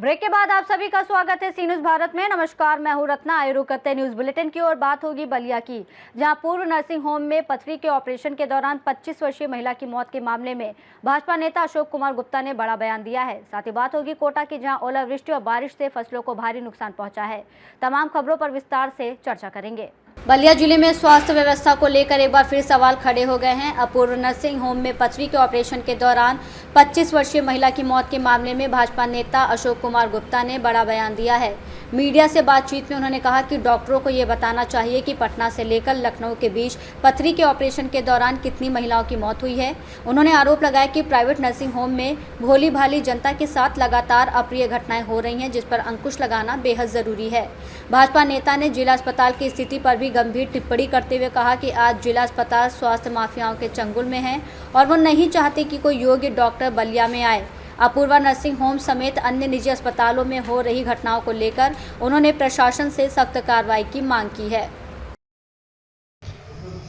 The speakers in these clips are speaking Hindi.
ब्रेक के बाद आप सभी का स्वागत है सी न्यूज भारत में। नमस्कार, मैं हूं रत्ना। आए रुक करते न्यूज बुलेटिन की और बात होगी बलिया की, जहां पूर्व नर्सिंग होम में पथरी के ऑपरेशन के दौरान 25 वर्षीय महिला की मौत के मामले में भाजपा नेता अशोक कुमार गुप्ता ने बड़ा बयान दिया है। साथ ही बात होगी कोटा की, जहां ओलावृष्टि और बारिश से फसलों को भारी नुकसान पहुंचा है। तमाम खबरों पर विस्तार से चर्चा करेंगे। बलिया जिले में स्वास्थ्य व्यवस्था को लेकर एक बार फिर सवाल खड़े हो गए हैं। अपूर्व नर्सिंग होम में पथरी के ऑपरेशन के दौरान 25 वर्षीय महिला की मौत के मामले में भाजपा नेता अशोक कुमार गुप्ता ने बड़ा बयान दिया है। मीडिया से बातचीत में उन्होंने कहा कि डॉक्टरों को ये बताना चाहिए कि पटना से लेकर लखनऊ के बीच पथरी के ऑपरेशन के दौरान कितनी महिलाओं की मौत हुई है। उन्होंने आरोप लगाया कि प्राइवेट नर्सिंग होम में भोली भाली जनता के साथ लगातार अप्रिय घटनाएं हो रही हैं, जिस पर अंकुश लगाना बेहद जरूरी है। भाजपा नेता ने जिला अस्पताल की स्थिति पर भी गंभीर टिप्पणी करते हुए कहा कि आज जिला अस्पताल स्वास्थ्य माफियाओं के चंगुल में है और वो नहीं चाहते कि कोई योग्य डॉक्टर बलिया में आए। अपूर्वा नर्सिंग होम समेत अन्य निजी अस्पतालों में हो रही घटनाओं को लेकर उन्होंने प्रशासन से सख्त कार्रवाई की मांग की है।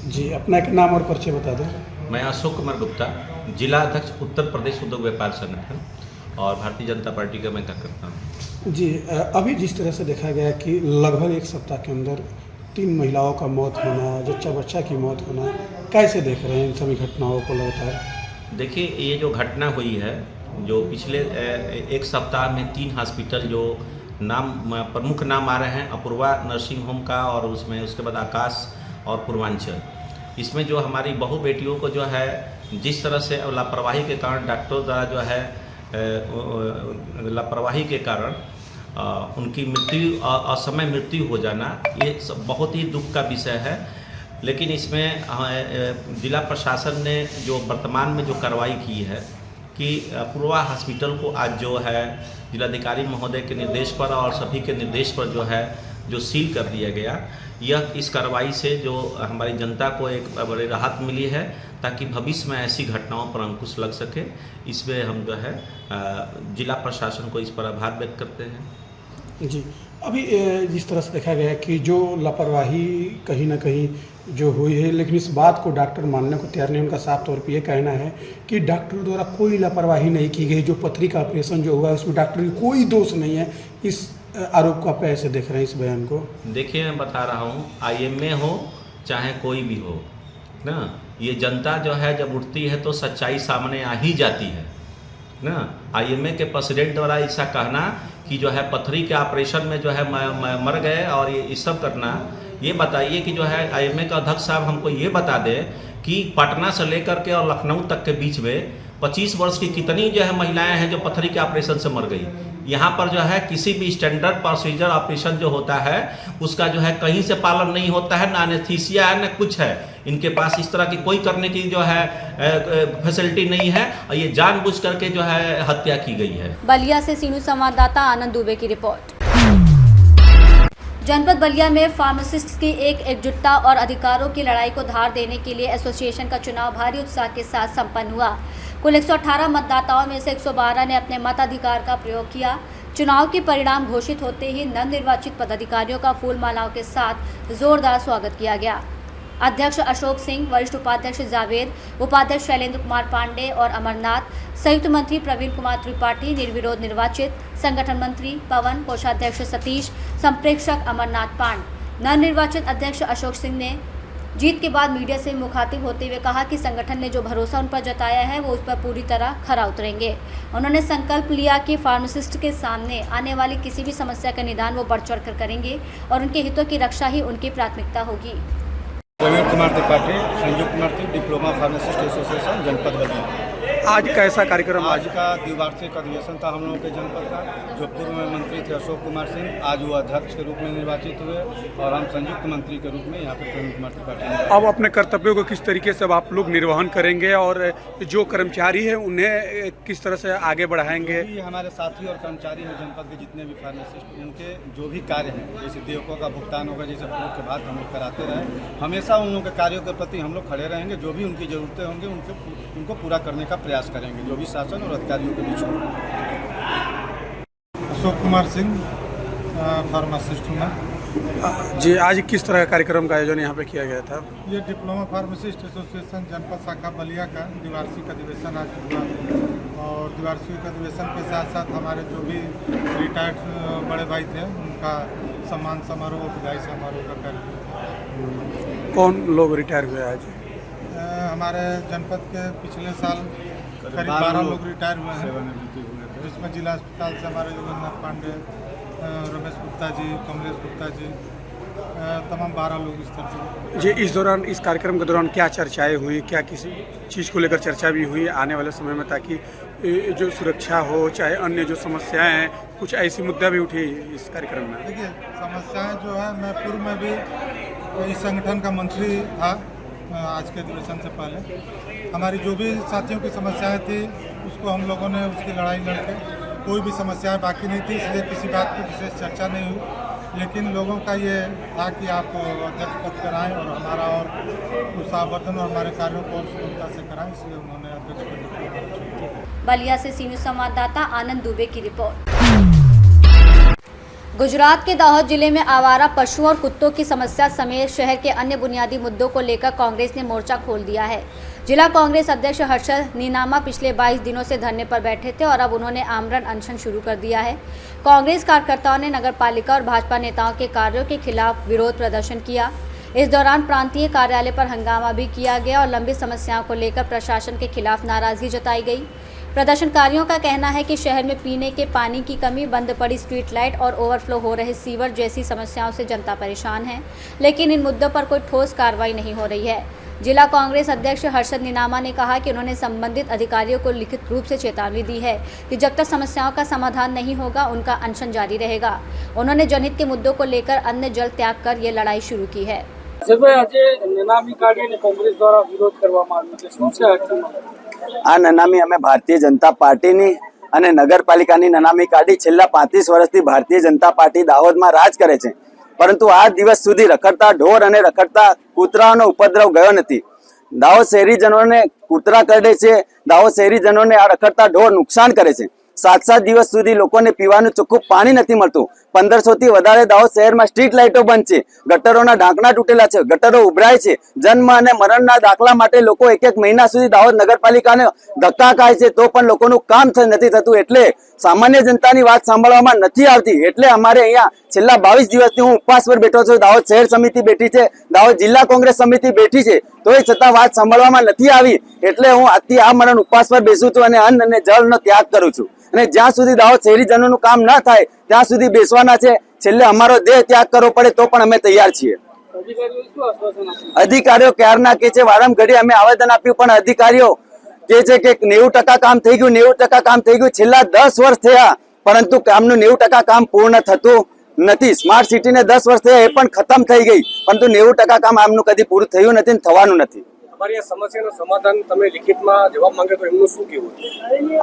जी, अपना एक नाम और परिचय बता दें। मैं अशोक कुमार गुप्ता, जिला अध्यक्ष उत्तर प्रदेश उद्योग व्यापार संगठन और भारतीय जनता पार्टी का मैं कार्यकर्ता हूँ। जी, अभी जिस तरह से देखा गया कि लगभग एक सप्ताह के अंदर 3 महिलाओं का मौत होना, जच्चा बच्चा की मौत होना, कैसे देख रहे हैं इन सभी घटनाओं को लगातार? देखिए, ये जो घटना हुई है, जो पिछले एक सप्ताह में 3 हॉस्पिटल जो प्रमुख नाम आ रहे हैं, अपूर्वा नर्सिंग होम का और उसमें उसके बाद आकाश और पूर्वांचल, इसमें जो हमारी बहू बेटियों को जो है जिस तरह से लापरवाही के कारण डॉक्टरों द्वारा जो है लापरवाही के कारण उनकी मृत्यु असमय मृत्यु हो जाना, ये सब बहुत ही दुख का विषय है। लेकिन इसमें जिला प्रशासन ने जो वर्तमान में जो कार्रवाई की है कि अपूर्वा हॉस्पिटल को आज जो है जिलाधिकारी महोदय के निर्देश पर और सभी के निर्देश पर जो सील कर दिया गया, यह इस कार्रवाई से जो हमारी जनता को एक बड़ी राहत मिली है, ताकि भविष्य में ऐसी घटनाओं पर अंकुश लग सके। इसमें हम जो है जिला प्रशासन को इस पर आभार व्यक्त करते हैं। जी, अभी जिस तरह से देखा गया कि जो लापरवाही कहीं ना कहीं जो हुई है, लेकिन इस बात को डॉक्टर मानने को तैयार नहीं। उनका साफ तौर पर यह कहना है कि डॉक्टर द्वारा कोई लापरवाही नहीं की गई। जो पथरी का ऑपरेशन जो हुआ उसमें डॉक्टर की कोई दोष नहीं है। इस आरोप को आप ऐसे देख रहे हैं, इस बयान को? देखिए, मैं बता रहा हूँ, IMA हो चाहे कोई भी हो ना, ये जनता जो है जब उठती है तो सच्चाई सामने आ ही जाती है ना। IMA के प्रेसिडेंट द्वारा ऐसा कहना कि जो है पथरी के ऑपरेशन में जो है मर गए और ये सब करना, ये बताइए कि जो है IMA का अध्यक्ष साहब हमको ये बता दें कि पटना से लेकर के और लखनऊ तक के बीच में 25 वर्ष की कितनी जो है महिलाएं हैं जो पथरी के ऑपरेशन से मर गई। यहाँ पर जो है किसी भी स्टैंडर्ड प्रोसीजर ऑपरेशन जो होता है उसका जो है कहीं से पालन नहीं होता है, ना एनेस्थीसिया है, ना कुछ है। इनके पास इस तरह की कोई करने की जो है फैसिलिटी नहीं है और ये जानबूझ करके जो है हत्या की गई है। बलिया से सी न्यूज संवाददाता आनंद दुबे की रिपोर्ट। जनपद बलिया में फार्मासिस्ट की एकजुटता और अधिकारों की लड़ाई को धार देने के लिए एसोसिएशन का चुनाव भारी उत्साह के साथ संपन्न हुआ। कुल 118 मतदाताओं में से 112 ने अपने मताधिकार का प्रयोग किया। चुनाव के परिणाम घोषित होते ही नवनिर्वाचित पदाधिकारियों का फूल मालाओं के साथ जोरदार स्वागत किया गया। अध्यक्ष अशोक सिंह, वरिष्ठ उपाध्यक्ष जावेद, उपाध्यक्ष शैलेंद्र कुमार पांडे और अमरनाथ, संयुक्त मंत्री प्रवीण कुमार त्रिपाठी निर्विरोध निर्वाचित, संगठन मंत्री पवन, कोषाध्यक्ष सतीश, संप्रेक्षक अमरनाथ पांड। नवनिर्वाचित अध्यक्ष अशोक सिंह ने जीत के बाद मीडिया से मुखातिब होते हुए कहा कि संगठन ने जो भरोसा उन पर जताया है वो उस पर पूरी तरह खरा उतरेंगे। उन्होंने संकल्प लिया कि फार्मासिस्ट के सामने आने वाली किसी भी समस्या का निदान वो बढ़ चढ़ कर करेंगे और उनके हितों की रक्षा ही उनकी प्राथमिकता होगी। प्रवीण कुमार त्रिपाठी, संयुक्त मंत्री डिप्लोमा फार्मासिस्ट एसोसिएशन जनपद बलिया। आज कैसा कार्यक्रम? आज का द्विवार्षिक अधिवेशन था हम लोगों के जनपद का। जो पूर्व में मंत्री थे अशोक कुमार सिंह, आज वो अध्यक्ष के रूप में निर्वाचित हुए और हम संयुक्त मंत्री के रूप में यहाँ पे प्रवीण कुमार त्रिपाठी। अब अपने कर्तव्यों को किस तरीके से आप लोग निर्वहन करेंगे और जो कर्मचारी है उन्हें किस तरह से आगे बढ़ाएंगे? हमारे साथी और कर्मचारी हैं जनपद के जितने भी फार्मासिस्ट, उनके जो भी कार्य हैं, जैसे देवकों का भुगतान होगा, जैसे भोग के बाद हम लोग कराते रहे, हमेशा उन लोगों के कार्यों के प्रति हम लोग खड़े रहेंगे। जो भी उनकी ज़रूरतें होंगी उनको पूरा करने का प्रयास करेंगे, जो भी शासन और अधिकारियों के बीच हो। अशोक कुमार सिंह, फार्मासिस्ट हूँ मैं। जी, आज किस तरह का कार्यक्रम का आयोजन यहाँ पे किया गया था? ये डिप्लोमा फार्मासिस्ट एसोसिएशन जनपद शाखा बलिया का द्विवार्षिक अधिवेशन आज हुआ और द्विवार्षिक अधिवेशन के साथ साथ हमारे जो भी रिटायर्ड बड़े भाई थे उनका सम्मान समारोह विदाई समारोह का कार्यक्रम। कौन लोग रिटायर हुए आज? हमारे जनपद के पिछले साल करीब 12 लोग रिटायर हुए हैं, जिसमें जिला अस्पताल से हमारे योगेंद्र पांडे, रमेश गुप्ता जी, कमलेश गुप्ता जी, तमाम 12 लोग इस तरह से। जी, इस दौरान इस कार्यक्रम के दौरान क्या चर्चाएं हुई, क्या किसी चीज़ को लेकर चर्चा भी हुई आने वाले समय में, ताकि जो सुरक्षा हो चाहे अन्य जो समस्याएं हैं, कुछ ऐसी मुद्दा भी उठी इस कार्यक्रम में? देखिए, समस्याएं जो है, मैं पूर्व में भी इस संगठन का मंत्री था आज के अधिवेशन से पहले। हमारी जो भी साथियों की समस्याएं थी उसको हम लोगों ने उसकी लड़ाई लड़के कोई भी समस्याएं बाकी नहीं थी, इसलिए किसी बात की विशेष चर्चा नहीं हुई। लेकिन लोगों का ये था कि आप अध्यक्ष पद पर आएँ और हमारा और उत्साहवर्धन और हमारे कार्यों को और सुगमता से कराएं, इसलिए उन्होंने अध्यक्ष पद पर। बलिया से सी न्यूज़ संवाददाता आनंद दुबे की रिपोर्ट। गुजरात के दाहोद जिले में आवारा पशुओं और कुत्तों की समस्या समेत शहर के अन्य बुनियादी मुद्दों को लेकर कांग्रेस ने मोर्चा खोल दिया है। जिला कांग्रेस अध्यक्ष हर्षद नीनामा पिछले 22 दिनों से धरने पर बैठे थे और अब उन्होंने आमरण अनशन शुरू कर दिया है। कांग्रेस कार्यकर्ताओं ने नगरपालिका और भाजपा नेताओं के कार्यों के खिलाफ विरोध प्रदर्शन किया। इस दौरान प्रांतीय कार्यालय पर हंगामा भी किया गया और लंबी समस्याओं को लेकर प्रशासन के खिलाफ नाराजगी जताई गई। प्रदर्शनकारियों का कहना है कि शहर में पीने के पानी की कमी, बंद पड़ी स्ट्रीट लाइट और ओवरफ्लो हो रहे सीवर जैसी समस्याओं से जनता परेशान है, लेकिन इन मुद्दों पर कोई ठोस कार्रवाई नहीं हो रही है। जिला कांग्रेस अध्यक्ष हर्षद नीनामा ने कहा कि उन्होंने संबंधित अधिकारियों को लिखित रूप से चेतावनी दी है कि जब तक समस्याओं का समाधान नहीं होगा उनका अनशन जारी रहेगा। उन्होंने जनहित के मुद्दों को लेकर अन्य जल त्याग कर ये लड़ाई शुरू की है। આ નનામી અમે ભારતીય જનતા પાર્ટીની અને નગરપાલિકાની નનામી કાઢી છેલ્લા 35 વર્ષથી ભારતીય જનતા પાર્ટી દાહોદમાં રાજ કરે છે, પરંતુ આ દિવસ સુધી રખડતા ઢોર અને રખડતા કૂતરાઓનો ઉપદ્રવ ગયો નથી। દાહોદ શહેરીજનોને કૂતરા કરડે છે, દાહોદ શહેરીજનોને આ રખડતા ઢોર નુકસાન કરે છે। 7-7 દિવસ સુધી લોકોને પીવાનું ચોખ્ખું પાણી નથી મળતું। 1500 થી વધારે દાહોદ શહેરમાં સ્ટ્રીટ લાઇટો બંધ છે, ગટરોના ઢાંકણા તૂટેલા છે, ગટરો ઉભરાય છે। જન્મ અને મરણના દાખલા માટે લોકો એક મહિના સુધી દાહોદ નગરપાલિકાને ધક્કા ખાય છે, તો પણ લોકોનું કામ નથી થતું। એટલે સામાન્ય જનતાની વાત સાંભળવામાં નથી આવતી। એટલે અમારે અહીંયા છેલ્લા 22 દિવસથી હું ઉપવાસ પર બેઠો છું। દાહોદ શહેર સમિતિ બેઠી છે, દાહોદ જિલ્લા કોંગ્રેસ સમિતિ બેઠી છે, તોય છતાં વાત સાંભળવામાં નથી આવી। એટલે હું આજથી આ મરણ ઉપવાસ પર બેસું છું અને અન્ન અને જળનો ત્યાગ કરું છું। અને જ્યાં સુધી દાહોદ શહેરીજનોનું કામ ન થાય ત્યાં સુધી બેસવાના છે। છેલ્લે અમારો દેહ ત્યાગ કરવો પડે તો પણ અમે તૈયાર છીએ। અધિકારીઓ ક્યારના કે છે, વારંઘડી અમે આવેદન આપ્યું, પણ અધિકારીઓ કે છે કે 90% કામ થઈ ગયું, 90% કામ થઈ ગયું। છેલ્લા 10 વર્ષ થયા, પરંતુ કામનું 90% કામ પૂર્ણ થતું નથી। સ્માર્ટ સિટીને 10 વર્ષ થયા, એ પણ ખતમ થઈ ગઈ, પરંતુ 90% કામ આમનું કદી પૂરું થયું નથી, થવાનું નથી। અમારી આ સમસ્યાનું સમાધાન તમે લિખિતમાં જવાબ માંગ્યો તો એમનું શું કહેવું?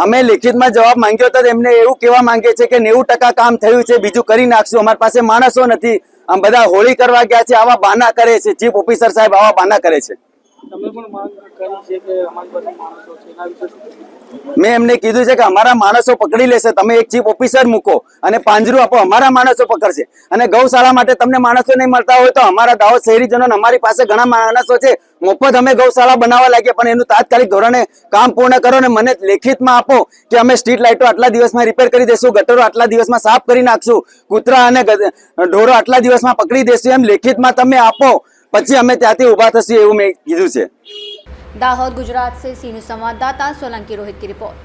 અમે લિખિતમાં જવાબ માંગ્યો તો એમને એવું કહેવા માંગે છે કે 90% કામ થયું છે, બીજું કરી નાખશું। અમારી પાસે માણસો નથી, આમ બધા હોળી કરવા ગયા છે, આવા બહાના કરે છે। ચીફ ઓફિસર સાહેબ આવા બહાના કરે છે। તમે પણ માંગ કરી છે કે અમારી પાસે માણસો છે, એના વિશે શું? મેં એમને કીધું છે કે અમારા માણસો પકડી લેશે, તમે એક ચીફ ઓફિસર મૂકો અને પાંજરું આપો, અમારા માણસો પકડશે। અને ગૌશાળા માટે તમને માણસો નહીં મળતા હોય તો અમારા દાહોદ શહેરીજનોને અમારી પાસે ઘણા માણસો છે, મફત અમે ગૌશાળા બનાવવા લાગ્યા, પણ એનું તાત્કાલિક ધોરણે કામ પૂર્ણ કરો ને મને લેખિતમાં આપો કે અમે સ્ટ્રીટ લાઇટો આટલા દિવસમાં રિપેર કરી દેશું, ગટરો આટલા દિવસમાં સાફ કરી નાખશું, કૂતરા અને ઢોરો આટલા દિવસમાં પકડી દેશું, એમ લેખિતમાં તમે આપો, પછી અમે ત્યાંથી ઊભા થશું, એવું મેં કીધું છે। दाहोद गुजरात से सी न्यूज़ संवाददाता सोलंकी रोहित की रिपोर्ट।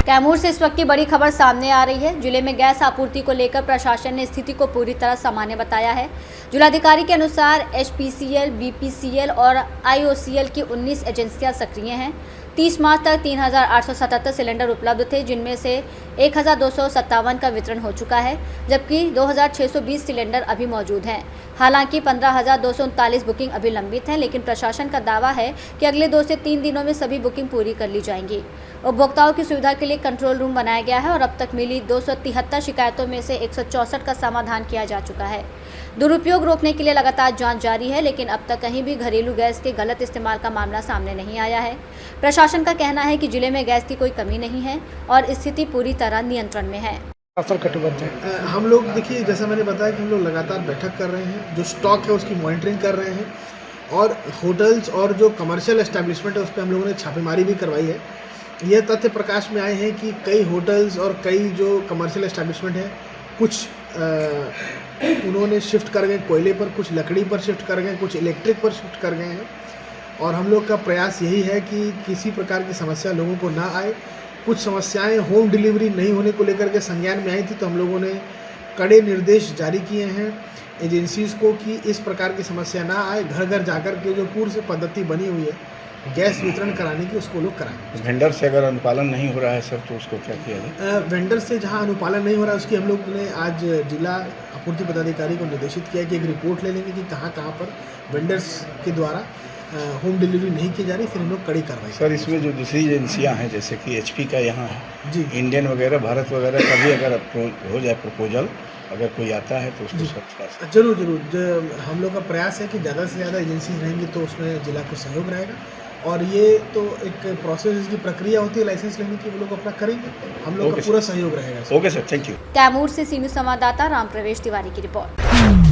कैमूर से इस वक्त की बड़ी खबर सामने आ रही है। जिले में गैस आपूर्ति को लेकर प्रशासन ने स्थिति को पूरी तरह सामान्य बताया है। जिलाधिकारी के अनुसार एचपीसीएल, बीपीसीएल और आईओसीएल की 19 एजेंसियां सक्रिय हैं। 30 मार्च तक 3,877 सिलेंडर उपलब्ध थे, जिनमें से 1,257 का वितरण हो चुका है, जबकि 2,620 सिलेंडर अभी मौजूद हैं। हालांकि 15,239 बुकिंग अभी लंबित है, लेकिन प्रशासन का दावा है कि अगले 2 से 3 दिनों में सभी बुकिंग पूरी कर ली जाएंगी। उपभोक्ताओं की सुविधा के लिए कंट्रोल रूम बनाया गया है और अब तक मिली 273 शिकायतों में से 164 का समाधान किया जा चुका है। दुरुपयोग रोकने के लिए लगातार जांच जारी है, लेकिन अब तक कहीं भी घरेलू गैस के गलत इस्तेमाल का मामला सामने नहीं आया है। प्रशासन का कहना है कि जिले में गैस की कोई कमी नहीं है और स्थिति पूरी तरह नियंत्रण में है। अफसर कटिबद्ध है। हम लोग देखिए, जैसा मैंने बताया कि हम लोग लगातार बैठक कर रहे हैं, जो स्टॉक है उसकी मॉनिटरिंग कर रहे हैं, और होटल्स और जो कमर्शियल एस्टैब्लिशमेंट है उस पर हम लोगों ने छापेमारी भी करवाई है। यह तथ्य प्रकाश में आए हैं कि कई होटल्स और कई जो कमर्शियल एस्टैब्लिशमेंट है, कुछ उन्होंने शिफ्ट कर गए कोयले पर, कुछ लकड़ी पर शिफ्ट कर गए, कुछ इलेक्ट्रिक पर शिफ्ट कर गए हैं। और हम लोग का प्रयास यही है कि किसी प्रकार की समस्या लोगों को ना आए। कुछ समस्याएं होम डिलीवरी नहीं होने को लेकर के संज्ञान में आई थी, तो हम लोगों ने कड़े निर्देश जारी किए हैं एजेंसीज़ को कि इस प्रकार की समस्या ना आए। घर घर जाकर के जो पूर्व से पद्धति बनी हुई है गैस वितरण कराने की, उसको लोग कराएं। वेंडर से अगर अनुपालन नहीं हो रहा है सर, तो उसको क्या किया जाए? वेंडर से जहां अनुपालन नहीं हो रहा है उसकी हम लोग ने आज जिला आपूर्ति पदाधिकारी को निर्देशित किया कि एक रिपोर्ट ले लेंगे कि कहां पर वेंडर्स के द्वारा होम डिलीवरी नहीं की जा रही, फिर हम लोग कड़ी कार्रवाई। सर, इसमें जो दूसरी एजेंसियां हैं जैसे कि HP का यहाँ है जी, इंडियन वगैरह, भारत वगैरह का भी अगर हो जाए प्रपोजल, अगर कोई आता है तो उसको सब जरूर हम लोग का प्रयास है कि ज़्यादा से ज़्यादा एजेंसीज रहेंगी तो उसमें जिला को सहयोग रहेगा। और ये तो एक प्रोसेस की प्रक्रिया होती है लाइसेंस लेने की, वो लोग अपना करेंगे, हम लोग का पूरा सहयोग रहेगा। Okay sir, thank you. Kaimur से सीनू संवाददाता राम प्रवेश तिवारी की रिपोर्ट।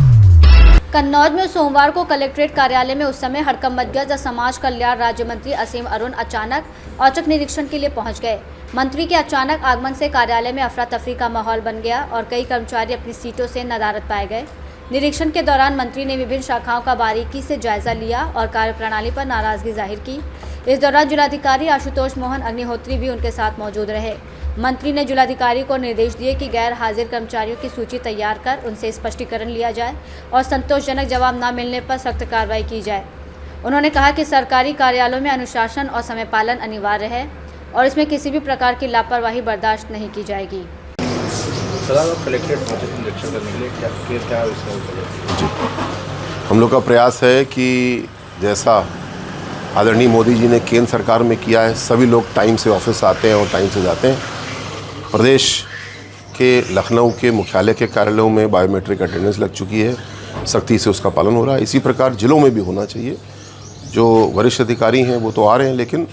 कन्नौज में सोमवार को कलेक्ट्रेट कार्यालय में उस समय हड़कंप मच गया जब समाज कल्याण राज्य मंत्री असीम अरुण अचानक औचक निरीक्षण के लिए पहुंच गए। मंत्री के अचानक आगमन से कार्यालय में अफरा तफरी का माहौल बन गया और कई कर्मचारी अपनी सीटों से नदारद पाए गए। निरीक्षण के दौरान मंत्री ने विभिन्न शाखाओं का बारीकी से जायजा लिया और कार्यप्रणाली पर नाराजगी जाहिर की। इस दौरान जिलाधिकारी आशुतोष मोहन अग्निहोत्री भी उनके साथ मौजूद रहे। मंत्री ने जिलाधिकारी को निर्देश दिए कि गैर हाजिर कर्मचारियों की सूची तैयार कर उनसे स्पष्टीकरण लिया जाए और संतोषजनक जवाब न मिलने पर सख्त कार्रवाई की जाए। उन्होंने कहा कि सरकारी कार्यालयों में अनुशासन और समय पालन अनिवार्य है और इसमें किसी भी प्रकार की लापरवाही बर्दाश्त नहीं की जाएगी। कलेक्ट्रेट निरीक्षण करने के लिए क्या जी, हम लोग का प्रयास है कि जैसा आदरणीय मोदी जी ने केंद्र सरकार में किया है, सभी लोग टाइम से ऑफिस आते हैं और टाइम से जाते हैं। प्रदेश के लखनऊ के मुख्यालय के कार्यालयों में बायोमेट्रिक अटेंडेंस लग चुकी है, सख्ती से उसका पालन हो रहा है। इसी प्रकार जिलों में भी होना चाहिए। जो वरिष्ठ अधिकारी हैं वो तो आ रहे हैं, लेकिन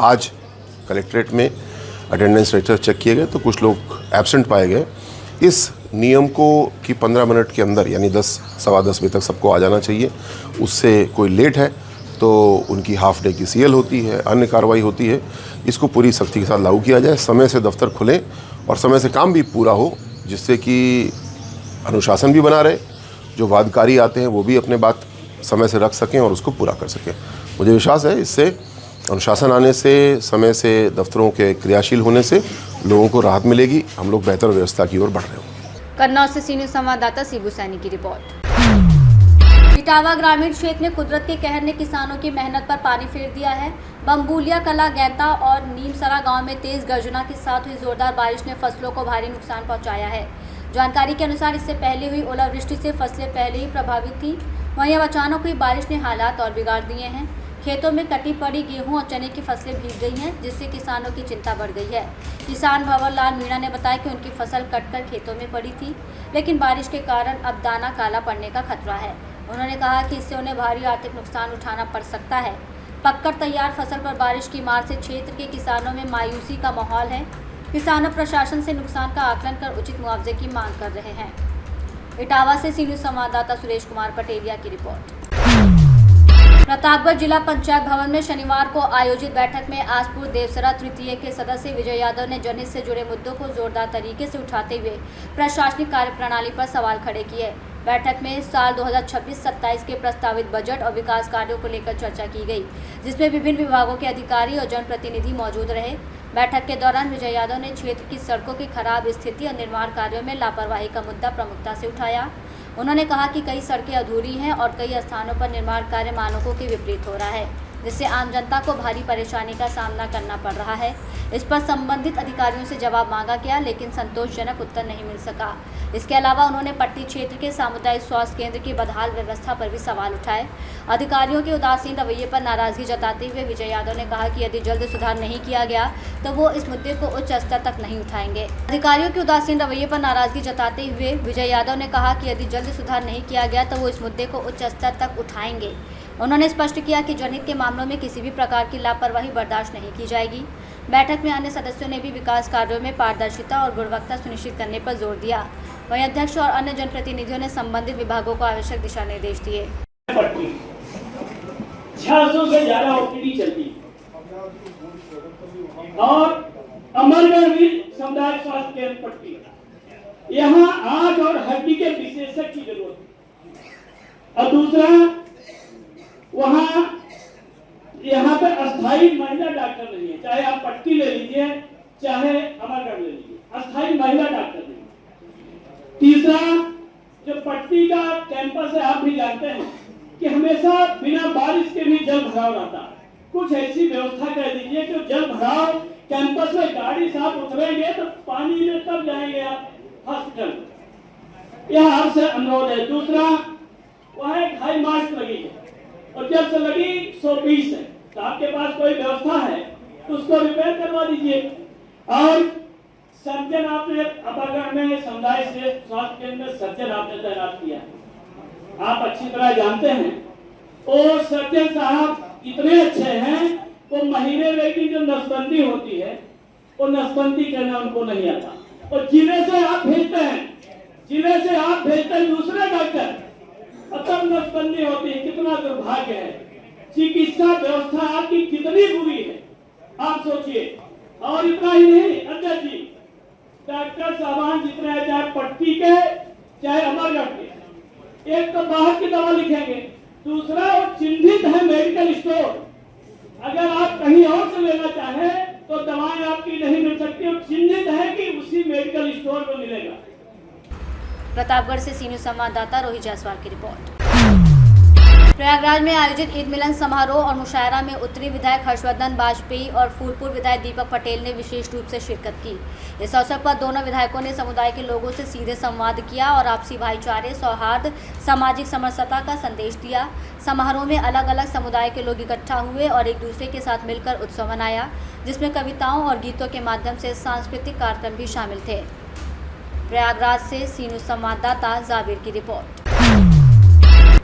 आज कलेक्ट्रेट में अटेंडेंस रजिस्टर चेक किए गए तो कुछ लोग एब्सेंट पाए गए। इस नियम को कि 15 मिनट के अंदर यानी 10 सवा 10 बजे तक सबको आ जाना चाहिए। उससे कोई लेट है तो उनकी हाफ डे की CL होती है, अन्य कार्रवाई होती है। इसको पूरी सख्ती के साथ लागू किया जाए, समय से दफ्तर खुलें और समय से काम भी पूरा हो, जिससे कि अनुशासन भी बना रहे। जो वादकारी आते हैं वो भी अपने बात समय से रख सकें और उसको पूरा कर सकें। मुझे विश्वास है इससे अनुशासन आने से, समय से दफ्तरों के क्रियाशील होने से लोगों को राहत मिलेगी। हम लोग बेहतर व्यवस्था की ओर बढ़ रहे हैं। कन्नौज से सीनियर संवाददाता शिबू सैनी की रिपोर्ट। इटावा ग्रामीण क्षेत्र में कुदरत के कहर ने किसानों की मेहनत पर पानी फेर दिया है। बम्बूलिया कला, गैंता और नीमसरा गांव में तेज गर्जना के साथ हुई जोरदार बारिश ने फसलों को भारी नुकसान पहुंचाया है। जानकारी के अनुसार इससे पहले हुई ओलावृष्टि से फसलें पहले ही प्रभावित थीं। वहीं अब अचानक हुई बारिश ने हालात और बिगाड़ दिए हैं। खेतों में कटी पड़ी गेहूं और चने की फसलें भीग गई हैं, जिससे किसानों की चिंता बढ़ गई है। किसान भंवर लाल मीणा ने बताया कि उनकी फसल कटकर खेतों में पड़ी थी, लेकिन बारिश के कारण अब दाना काला पड़ने का खतरा है। उन्होंने कहा कि इससे उन्हें भारी आर्थिक नुकसान उठाना पड़ सकता है। पककर तैयार फसल पर बारिश की मार से क्षेत्र के किसानों में मायूसी का माहौल है। किसान प्रशासन से नुकसान का आकलन कर उचित मुआवजे की मांग कर रहे हैं। इटावा से सीनियर संवाददाता सुरेश कुमार पटेलिया की रिपोर्ट। प्रतापगढ़ जिला पंचायत भवन में शनिवार को आयोजित बैठक में आसपुर देवसरा तृतीय के सदस्य विजय यादव ने जनहित से जुड़े मुद्दों को जोरदार तरीके से उठाते हुए प्रशासनिक कार्यप्रणाली पर सवाल खड़े किए। बैठक में साल 2026-27 के प्रस्तावित बजट और विकास कार्यों को लेकर चर्चा की गई, जिसमें विभिन्न विभागों के अधिकारी और जनप्रतिनिधि मौजूद रहे। बैठक के दौरान विजय यादव ने क्षेत्र की सड़कों की खराब स्थिति और निर्माण कार्यों में लापरवाही का मुद्दा प्रमुखता से उठाया। उन्होंने कहा कि कई सड़कें अधूरी हैं और कई स्थानों पर निर्माण कार्य मानकों के विपरीत हो रहा है, जिससे आम जनता को भारी परेशानी का सामना करना पड़ रहा है। इस पर संबंधित अधिकारियों से जवाब मांगा गया, लेकिन संतोषजनक उत्तर नहीं मिल सका। इसके अलावा उन्होंने पट्टी क्षेत्र के सामुदायिक स्वास्थ्य केंद्र की बदहाल व्यवस्था पर भी सवाल उठाए। अधिकारियों के उदासीन रवैये पर नाराजगी जताते हुए विजय यादव ने कहा कि यदि जल्द सुधार नहीं किया गया तो वो इस मुद्दे को उच्च स्तर तक नहीं उठाएंगे। अधिकारियों के उदासीन रवैये पर नाराजगी जताते हुए विजय यादव ने कहा कि यदि जल्द सुधार नहीं किया गया तो वो इस मुद्दे को उच्च स्तर तक उठाएंगे। उन्होंने स्पष्ट किया कि जनहित के मामलों में किसी भी प्रकार की लापरवाही बर्दाश्त नहीं की जाएगी। बैठक में अन्य सदस्यों ने भी विकास कार्यों में पारदर्शिता और गुणवत्ता सुनिश्चित करने पर जोर दिया। वहीं अध्यक्ष और अन्य जनप्रतिनिधियों ने संबंधित विभागों को आवश्यक दिशा निर्देश दिए। 600 से ज्यादा ओपीडी चलती है और अमरगढ़ भी समुदाय स्वास्थ्य केंद्र पट्टी, यहाँ आंख और हड्डी के विशेषज्ञ की जरूरत है। और दूसरा, वहाँ यहाँ पे अस्थायी महिला डॉक्टर नहीं है, चाहे आप पट्टी ले लीजिए चाहे अमरगढ़ ले लीजिए, अस्थायी महिला डॉक्टर नहीं। तीसरा, जो पट्टी का कैंपस है, आप भी जानते हैं कि हमेशा बिना बारिश के भी जल भराव रहता है। कुछ ऐसी व्यवस्था कर दीजिए कि जल भराव कैंपस में गाड़ी से आप उतरेंगे तो पानी में तब जाएंगे आप हॉस्पिटल। यह आपसे अनुरोध है। दूसरा, वह एक हाई मास्क लगी है और जब से लगी 120 है, तो आपके पास कोई व्यवस्था है तो उसको रिपेयर करवा दीजिए। और सर्जन आपने अपागढ़ में समुदाय से स्वास्थ्य केंद्र में सर्जन आपने तैनात किया है, आप अच्छी तरह जानते हैं। और सर्जन साहब इतने अच्छे हैं, वो महीने में की जो नसबंदी होती है वो नसबंदी करना उनको नहीं आता। और जिले से आप भेजते हैं दूसरे डॉक्टर, तब नसबंदी होती है। कितना दुर्भाग्य है। चिकित्सा व्यवस्था आपकी कितनी बुरी है आप सोचिए। और इतना ही नहीं, अध्यक्ष जी, डॉक्टर साहबान जितने हैं, चाहे पट्टी के चाहे अमरगढ़ के, एक तो बाहर की दवा लिखेंगे, दूसरा वो चिन्हित है मेडिकल स्टोर। अगर आप कहीं और से लेना चाहें तो दवाएं आपकी नहीं मिल सकती, और चिन्हित है कि उसी मेडिकल स्टोर में मिलेगा। प्रतापगढ़ से सी न्यूज़ संवाददाता रोहित जायसवाल की रिपोर्ट। प्रयागराज में आयोजित ईद मिलन समारोह और मुशायरा में उत्तरी विधायक हर्षवर्धन वाजपेयी और फूलपुर विधायक दीपक पटेल ने विशेष रूप से शिरकत की। इस अवसर पर दोनों विधायकों ने समुदाय के लोगों से सीधे संवाद किया और आपसी भाईचारे, सौहार्द, सामाजिक समरसता का संदेश दिया। समारोह में अलग अलग समुदाय के लोग इकट्ठा हुए और एक दूसरे के साथ मिलकर उत्सव मनाया, जिसमें कविताओं और गीतों के माध्यम से सांस्कृतिक कार्यक्रम भी शामिल थे। प्रयागराज से सी न्यूज़ संवाददाता जाबिर की रिपोर्ट।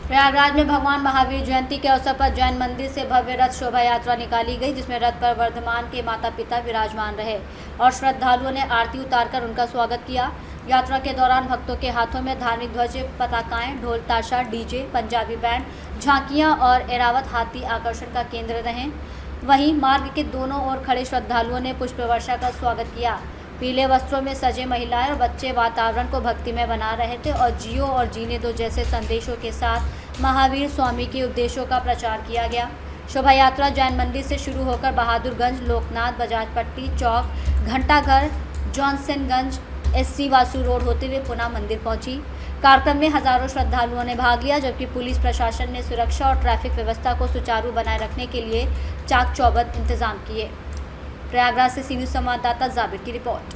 प्रयागराज में भगवान महावीर जयंती के अवसर पर जैन मंदिर से भव्य रथ शोभा यात्रा निकाली गई, जिसमें रथ पर वर्धमान के माता पिता विराजमान रहे और श्रद्धालुओं ने आरती उतारकर उनका स्वागत किया। यात्रा के दौरान भक्तों के हाथों में धार्मिक ध्वज, पताकाएं, ढोल ताशा, डीजे, पंजाबी बैंड, झांकियां और एरावत हाथी आकर्षण का केंद्र रहे। वहीं मार्ग के दोनों ओर खड़े श्रद्धालुओं ने पुष्प वर्षा का स्वागत किया। पीले वस्त्रों में सजे महिलाएं और बच्चे वातावरण को भक्तिमय बना रहे थे और जियो और जीने दो जैसे संदेशों के साथ महावीर स्वामी के उपदेशों का प्रचार किया गया। शोभा यात्रा जैन मंदिर से शुरू होकर बहादुरगंज, लोकनाथ, बजाज पट्टी चौक, घंटाघर, जॉनसनगंज, SC वासु रोड होते हुए पुनः मंदिर पहुंची। कार्यक्रम में हजारों श्रद्धालुओं ने भाग लिया, जबकि पुलिस प्रशासन ने सुरक्षा और ट्रैफिक व्यवस्था को सुचारू बनाए रखने के लिए चाक चौबंद इंतजाम किए। प्रयागराज से सी न्यूज़ संवाददाता जाबिर की रिपोर्ट।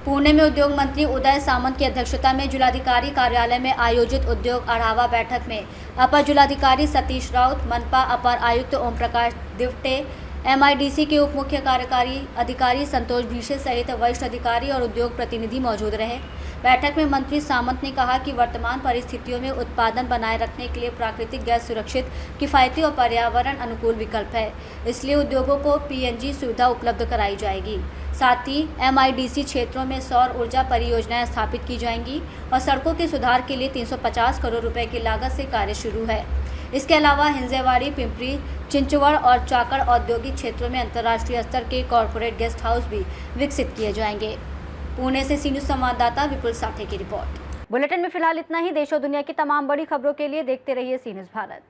पुणे में उद्योग मंत्री उदय सामंत की अध्यक्षता में जिलाधिकारी कार्यालय में आयोजित उद्योग आढावा बैठक में अपर जिलाधिकारी सतीश राउत, मनपा अपर आयुक्त ओम प्रकाश दिवटे, MIDC के उप मुख्य कार्यकारी अधिकारी संतोष भीषे सहित वरिष्ठ अधिकारी और उद्योग प्रतिनिधि मौजूद रहे। बैठक में मंत्री सामंत ने कहा कि वर्तमान परिस्थितियों में उत्पादन बनाए रखने के लिए प्राकृतिक गैस सुरक्षित, किफ़ायती और पर्यावरण अनुकूल विकल्प है, इसलिए उद्योगों को PNG सुविधा उपलब्ध कराई जाएगी। साथ ही MIDC क्षेत्रों में सौर ऊर्जा परियोजनाएं स्थापित की जाएंगी और सड़कों के सुधार के लिए 350 करोड़ रुपए की लागत से कार्य शुरू है। इसके अलावा हिंजेवाड़ी, पिंपरी, चिंचवड़ और चाकड़ औद्योगिक क्षेत्रों में अंतर्राष्ट्रीय स्तर के कॉरपोरेट गेस्ट हाउस भी विकसित किए जाएंगे। पुणे से सी न्यूज़ संवाददाता विपुल साठे की रिपोर्ट। बुलेटिन में फिलहाल इतना ही। देश और दुनिया की तमाम बड़ी खबरों के लिए देखते रहिए सी न्यूज़ भारत।